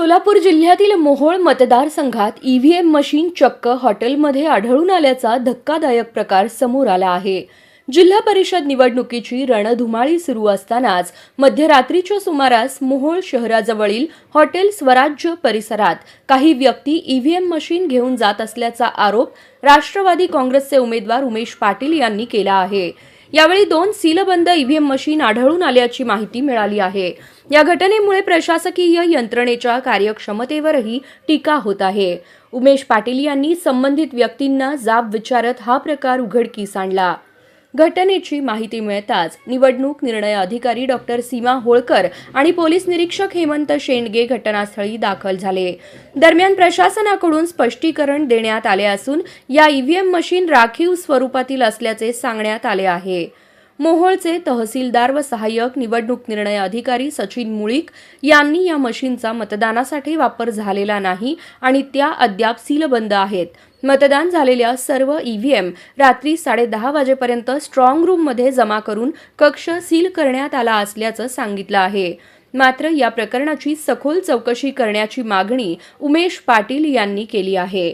सोलापूर जिल्ह्यातील मोहोळ मतदारसंघात EVM machine चक्क हॉटेलमध्ये आढळून आल्याचा धक्कादायक प्रकार समोर आला आहे। जिल्हा परिषद निवडणुकीची रणधुमाळी सुरू असतानाच मध्यरात्रीच्या सुमारास मोहोळ शहराजवळील हॉटेल स्वराज्य परिसरात काही व्यक्ती ईव्हीएम मशीन घेऊन जात असल्याचा आरोप राष्ट्रवादी काँग्रेसचे उमेदवार उमेश पाटील यांनी केला आहे। यावेळी 2 सीलबंद ईव्हीएम मशीन आढळून आल्याची माहिती मिळाली आहे। या घटनेमुळे प्रशासकीय यंत्रणेच्या कार्यक्षमतेवरही टीका होत आहे। उमेश पाटील यांनी संबंधित व्यक्तींना जाब विचारत हा प्रकार उघडकीस आणला। घटनेची माहिती मिळताच निवडणूक निर्णय अधिकारी डॉक्टर सीमा होळकर आणि पोलीस निरीक्षक हेमंत शेंडगे घटनास्थळी दाखल झाले। दरम्यान प्रशासनाकडून स्पष्टीकरण देण्यात आले असून या ईव्हीएम मशीन राखीव स्वरूपातील असल्याचे सांगण्यात आले आहे। मोहोळचे तहसीलदार व सहाय्यक निवडणूक निर्णय अधिकारी सचिन मुळीक यांनी या मशीनचा मतदानासाठी वापर झालेला नाही आणि त्या अद्याप सीलबंद आहेत। मतदान झालेल्या सर्व ईव्हीएम रात्री 10:30 वाजेपर्यंत स्ट्रॉंग रूममध्ये जमा करून कक्ष सील करण्यात आला असल्याचं सांगितलं आहे। मात्र या प्रकरणाची सखोल चौकशी करण्याची मागणी उमेश पाटील यांनी केली आहे।